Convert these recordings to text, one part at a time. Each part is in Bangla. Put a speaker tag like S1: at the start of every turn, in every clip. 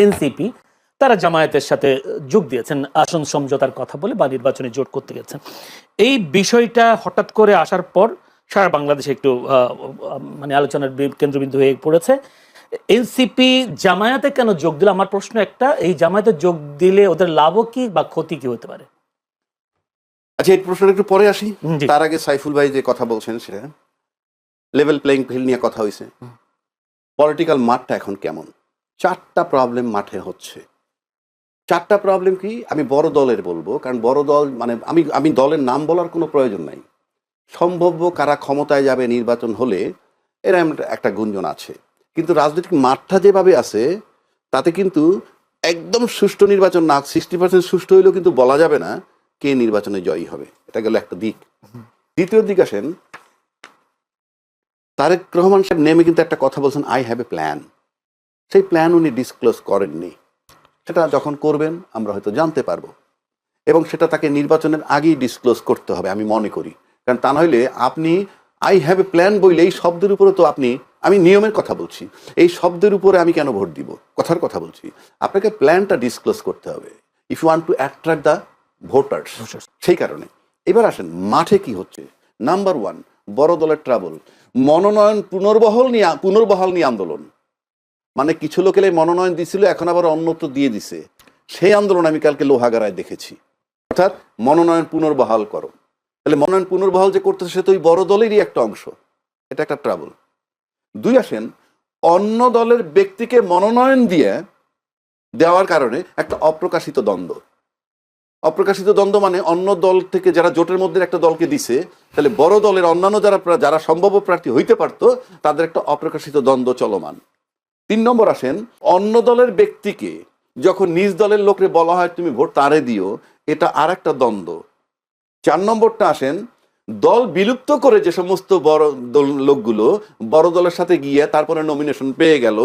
S1: এনসিপি তারা জামায়াতের সাথে যোগ দিয়েছেন আসন সমঝোতার কথা বলে বা নির্বাচনে জোট করতে গেছেন। এই বিষয়টা হঠাৎ করে আসার পর সারা বাংলাদেশে একটু মানে আলোচনার কেন্দ্রবিন্দু হয়ে পড়েছে। এনসিপি জামায়াতে কেন যোগ দিল? আমার প্রশ্ন একটা, এই জামায়াতে যোগ দিলে ওদের লাভও কি বা ক্ষতি কি হতে পারে?
S2: আচ্ছা, এই প্রশ্নটা একটু পরে আসি। তার আগে সাইফুল ভাই যে কথা বলছেন সেটা লেভেল প্লেইং ফিল্ড নিয়ে কথা হয়েছে। পলিটিক্যাল মাঠটা এখন কেমন? 4টা প্রবলেম মাঠে হচ্ছে। 4টা প্রবলেম কি আমি বড় দলের বলবো, কারণ বড় দল মানে আমি দলের নাম বলার কোনো প্রয়োজন নাই। সম্ভাব্য কারা ক্ষমতায় যাবে নির্বাচন হলে এরা একটা গুঞ্জন আছে, কিন্তু রাজনৈতিক মাঠটা যেভাবে আছে তাতে কিন্তু একদম সুষ্ঠু নির্বাচন না 60% সুষ্ঠু হইলেও কিন্তু বলা যাবে না কে নির্বাচনে জয়ী হবে। এটা গেল একটা দিক। দ্বিতীয় দিক আসেন, তারেক রহমান সাহেব নেমে কিন্তু একটা কথা বলছেন, আই হ্যাভ এ প্ল্যান। সেই প্ল্যান উনি ডিসক্লোজ করেননি। সেটা যখন করবেন আমরা হয়তো জানতে পারবো, এবং সেটা তাকে নির্বাচনের আগেই ডিসক্লোজ করতে হবে আমি মনে করি। কারণ তা নইলে আপনি আই হ্যাভ এ প্ল্যান বইলে এই শব্দের উপরে তো আমি নিয়মের কথা বলছি, এই শব্দের উপরে আমি কেন ভোট দিব? কথার কথা বলছি। আপনাকে প্ল্যানটা ডিসক্লোজ করতে হবে if you want to attract the voters. সেই কারণে এবার আসেন মাঠে কি হচ্ছে। নাম্বার 1, বড় দলের ট্রাবল, মনোনয়ন পুনর্বহাল নিয়ে আন্দোলন। মানে কিছু লোকের মনোনয়ন দিছিল, এখন আবার অন্যত্র দিয়ে দিছে। সেই আন্দোলন আমি কালকে লোহাগাড়ায় দেখেছি। অর্থাৎ মনোনয়ন পুনর্বহাল করো। তাহলে মনোনয়ন পুনর্বহাল যে করতেছে সে তো ওই বড় দলেরই একটা অংশ। এটা একটা ট্রাবল। 2 আসেন, অন্য দলের ব্যক্তিকে মনোনয়ন দেওয়ার কারণে একটা অপ্রকাশিত দ্বন্দ্ব। অপ্রকাশিত দ্বন্দ্ব মানে অন্য দল থেকে যারা জোটের মধ্যে একটা দলকে দিছে, তাহলে বড় দলের অন্যান্য যারা সম্ভাব্য প্রার্থী হইতে পারতো তাদের একটা অপ্রকাশিত দ্বন্দ্ব চলমান। 3 নম্বর আসেন, অন্য দলের ব্যক্তিকে যখন নিজ দলের লোকরে বলা হয় তুমি ভোট তারে দিও, এটা আর একটা দ্বন্দ্ব। 4 নম্বরটা আসেন, দল বিলুপ্ত করে যে সমস্ত বড় দল লোকগুলো বড় দলের সাথে গিয়ে তারপরে নমিনেশন পেয়ে গেল,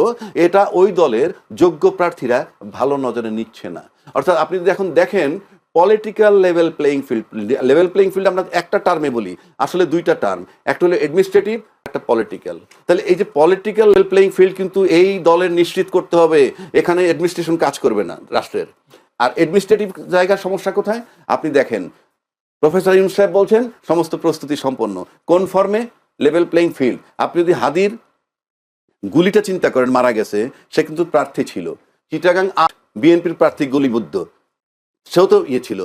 S2: এটা ওই দলের যোগ্য প্রার্থীরা ভালো নজরে নিচ্ছে না। অর্থাৎ আপনি যদি এখন দেখেন পলিটিক্যাল লেভেল প্লেইং ফিল্ড আমরা একটা টার্মে বলি, আসলে 2টা টার্ম, একটা হলো অ্যাডমিনিস্ট্রেটিভ, একটা পলিটিক্যাল। তাহলে এই যে পলিটিক্যাল লেভেল প্লেইং ফিল্ড কিন্তু এই দলের নিশ্চিত করতে হবে এখানে অ্যাডমিনিস্ট্রেশন কাজ করবে না রাষ্ট্রের। আর অ্যাডমিনিস্ট্রেটিভ জায়গার সমস্যা কোথায় আপনি দেখেন, প্রফেসর ইউনূস সাহেব বলছেন সমস্ত প্রস্তুতি সম্পন্ন, কোন ফর্মে? Level playing field. আপনি যদি হাদির গুলিটা চিন্তা করেন, মারা গেছে, সে কিন্তু প্রার্থী ছিল। চিটাগাং বিএনপির প্রার্থী গুলিবুদ্ধ, সেও তো ছিল।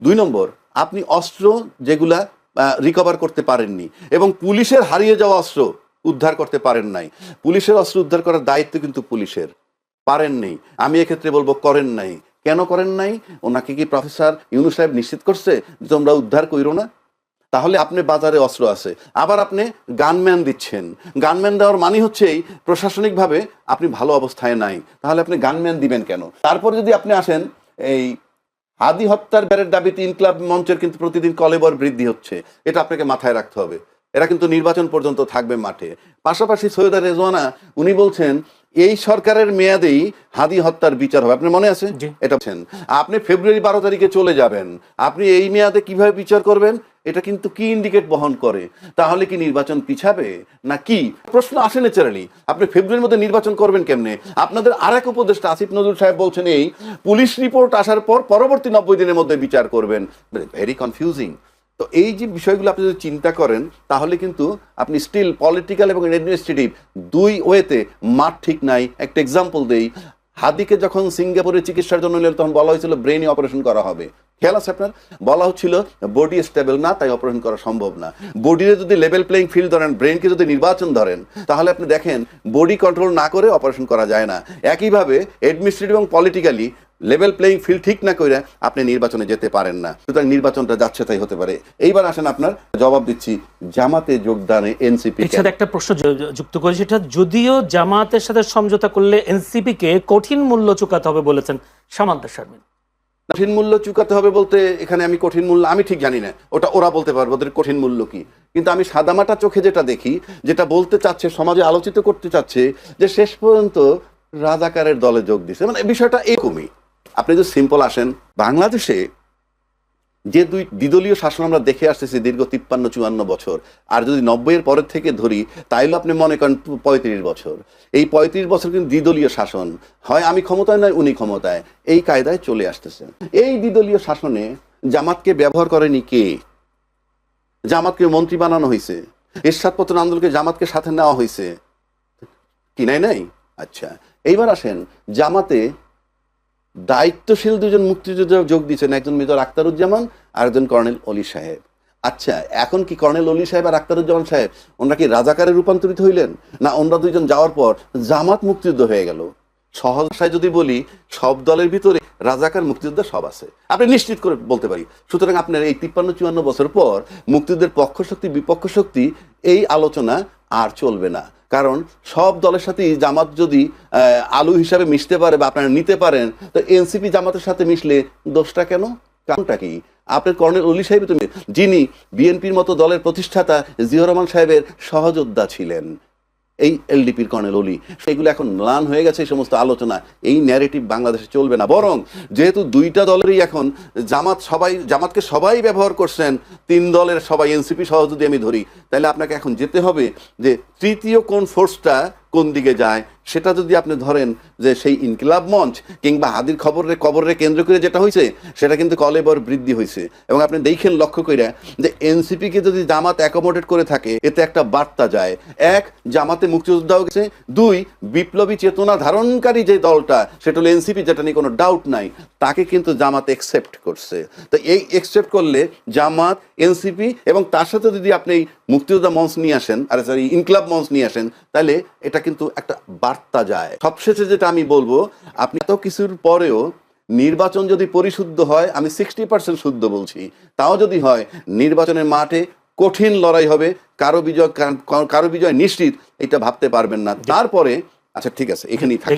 S2: 2 নম্বর, আপনি অস্ত্র যেগুলা রিকভার করতে পারেননি, এবং পুলিশের হারিয়ে যাওয়া অস্ত্র উদ্ধার করতে পারেন নাই। পুলিশের অস্ত্র উদ্ধার করার দায়িত্ব কিন্তু পুলিশের, পারেননি। আমি এক্ষেত্রে বলবো করেন নাই। কেন করেন নাই? ওনাকে কি প্রফেসর ইউনূস সাহেব নিশ্চিত করছে যে তোমরা উদ্ধার কইরো না? তাহলে আপনি বাজারে অস্ত্র আছে, আবার আপনি গানম্যান দিচ্ছেন। গানম্যান দেওয়ার মানে হচ্ছেই প্রশাসনিকভাবে আপনি ভালো অবস্থায় নাই, তাহলে আপনি গানম্যান দিবেন কেন? তারপরে যদি আপনি আসেন, এই হাদি হত্যার ব্যারের দাবিতে ইনকলাব মঞ্চের কিন্তু প্রতিদিন কলেবর বৃদ্ধি হচ্ছে, এটা আপনাকে মাথায় রাখতে হবে। এরা কিন্তু নির্বাচন পর্যন্ত থাকবে মাঠে। পাশাপাশি সৈয়দা রেজওয়ানা উনি বলছেন এই সরকারের মেয়াদেই হাদি হত্যার বিচার হবে। আপনার মনে আছে এটা? আপনি ফেব্রুয়ারি 12 তারিখে চলে যাবেন, আপনি এই মেয়াদে কিভাবে বিচার করবেন? এটা কিন্তু কি ইন্ডিকেট বহন করে? তাহলে কি নির্বাচন পিছাবে না কি? প্রশ্ন আসে ন্যাচারালি। আপনি ফেব্রুয়ারির মধ্যে নির্বাচন করবেন কেমনে? আপনাদের আরেক উপদেষ্টা আসিফ নজরুল সাহেব বলছেন এই পুলিশ রিপোর্ট আসার পর পরবর্তী 90 দিনের মধ্যে বিচার করবেন। Very confusing. তো এই যে বিষয়গুলো আপনি যদি চিন্তা করেন তাহলে কিন্তু আপনি স্টিল পলিটিক্যাল এবং অ্যাডমিনিস্ট্রেটিভ 2 ওয়েতে মাঠ ঠিক নাই। একটা এক্সাম্পল দেই, হাদিকে যখন সিঙ্গাপুরে চিকিৎসার জন্য নিলেন তখন বলা হয়েছিল ব্রেনে অপারেশন করা হবে। খেয়াল আছে আপনার? বলা হচ্ছিল বডি স্টেবল না, তাই অপারেশন করা সম্ভব না। বডিতে যদি লেভেল প্লেইং ফিল্ড ধরেন, ব্রেনকে যদি নির্বাচন ধরেন, তাহলে আপনি দেখেন বডি কন্ট্রোল না করে অপারেশন করা যায় না। একইভাবে অ্যাডমিনিস্ট্রেটিভ এবং পলিটিক্যালি লেভেল প্লেইং ফিল্ড ঠিক না করে আপনি নির্বাচনে যেতে পারেন না। সুতরাং নির্বাচনটা যাচ্ছে তাই হতে পারে। এইবার আসেন আপনার জবাব দিচ্ছি জামাতে যোগদানে এনসিপি।
S1: এর সাথে একটা প্রশ্ন যুক্ত করেছি, সেটা যদিও জামাতের সাথে সমঝোতা করলে এনসিপি কে কঠিন মূল্য চুকাতে হবে বলেছেন সামান্তা শারমিন।
S2: কঠিন মূল্য চুকাতে হবে বলতে এখানে আমি কঠিন মূল্য আমি ঠিক জানি না, ওটা ওরা বলতে পারবে ওদের কঠিন মূল্য কি। কিন্তু আমি সাদামাটা চোখে যেটা দেখি, যেটা বলতে চাচ্ছে, সমাজে আলোচিত করতে চাচ্ছে, যে শেষ পর্যন্ত রাজাকারের দলে যোগ দিছে। মানে বিষয়টা এরকমই। আপনি যদি সিম্পল আসেন, বাংলাদেশে যে দুই দ্বিদলীয় শাসন আমরা দেখে আসতেছি দীর্ঘ 53-54 বছর, আর যদি 90-এর পরের থেকে ধরি তাইলে আপনি মনে করেন 35 বছর, এই 35 বছর কিন্তু দ্বিদলীয় শাসন, হয় আমি ক্ষমতায় নয় উনি ক্ষমতায়, এই কায়দায় চলে আসতেছে। এই দ্বিদলীয় শাসনে জামাতকে ব্যবহার করেনি কে? জামাতকে মন্ত্রী বানানো হয়েছে, এরশাদ পতন আন্দোলনকে জামাতকে সাথে নেওয়া হয়েছে কি? নাই। আচ্ছা, এইবার আসেন, জামাতে দায়িত্বশীল দুজন মুক্তিযোদ্ধা যোগ দিয়েছেন, একজন মেজর আখতারুজ্জামান আর একজন কর্নেল অলি সাহেব। আচ্ছা, এখন কি কর্নেল অলি সাহেব আর আখতারুজ্জামান সাহেব ওনারা কি রাজাকারে রূপান্তরিত হইলেন, না ওনারা দুইজন যাওয়ার পর জামাত মুক্তিযুদ্ধ হয়ে গেল? সহজ ভাষায় যদি বলি, সব দলের ভিতরে রাজাকার মুক্তিযোদ্ধা সব আছে, আপনি নিশ্চিত করে বলতে পারি। সুতরাং আপনার এই 53-54 বছর পর মুক্তিযুদ্ধের পক্ষ শক্তি বিপক্ষ শক্তি এই আলোচনা আর চলবে না, কারণ সব দলের সাথেই জামাত যদি আলু হিসাবে মিশতে পারে বা আপনারা নিতে পারেন, তো এনসিপি জামাতের সাথে মিশলে দোষটা কেন? কারণটা কি? আপনার কর্নেল অলি সাহেব তুমি, যিনি বিএনপির মতো দলের প্রতিষ্ঠাতা জিয়াউর রহমান সাহেবের সহযোদ্ধা ছিলেন, এই এলডিপির কর্নেল অলি, সেগুলো এখন ম্লান হয়ে গেছে। এই সমস্ত আলোচনা, এই ন্যারেটিভ বাংলাদেশে চলবে না। বরং যেহেতু দুইটা দলেরই এখন জামাতকে সবাই ব্যবহার করছেন, তিন দলের সবাই এনসিপি সহ যদি আমি ধরি, তাহলে আপনাকে এখন যেতে হবে যে তৃতীয় কোন ফোর্সটা কোন দিকে যায়, সেটা যদি আপনি ধরেন যে সেই ইনকিলাব মঞ্চ কিংবা হাদির কবরে কেন্দ্র করে যেটা হয়েছে, সেটা কিন্তু কলেবর বৃদ্ধি হয়েছে। এবং আপনি দেখেন লক্ষ্য করে যে এনসিপিকে যদি জামাত অ্যাকোমোডেট করে থাকে, এতে একটা বার্তা যায়, এক, জামাতে মুক্তিযোদ্ধাও গেছে, দুই, বিপ্লবী চেতনা ধারণকারী যে দলটা সেটা হলো এনসিপি, যেটা নিয়ে কোনো ডাউট নাই, তাকে কিন্তু জামাত একসেপ্ট করছে। তো এই একসেপ্ট করলে জামাত, এনসিপি এবং তার সাথে যদি আপনি মুক্তিযোদ্ধা মঞ্চ নিয়ে আসেন, আর সরি ইনকিলাব মঞ্চ নিয়ে আসেন, তাহলে এটা কিন্তু একটা বার্তা যায়। সবশেষে যেটা আমি বলবো, আপনি এত কিছুর পরেও নির্বাচন যদি পরিশুদ্ধ হয়, আমি 60% শুদ্ধ বলছি, তাও যদি হয়, নির্বাচনের মাঠে কঠিন লড়াই হবে, কারো বিজয় নিশ্চিত, এটা ভাবতে পারবেন না। তারপরে আচ্ছা ঠিক আছে, এখানেই থাকি।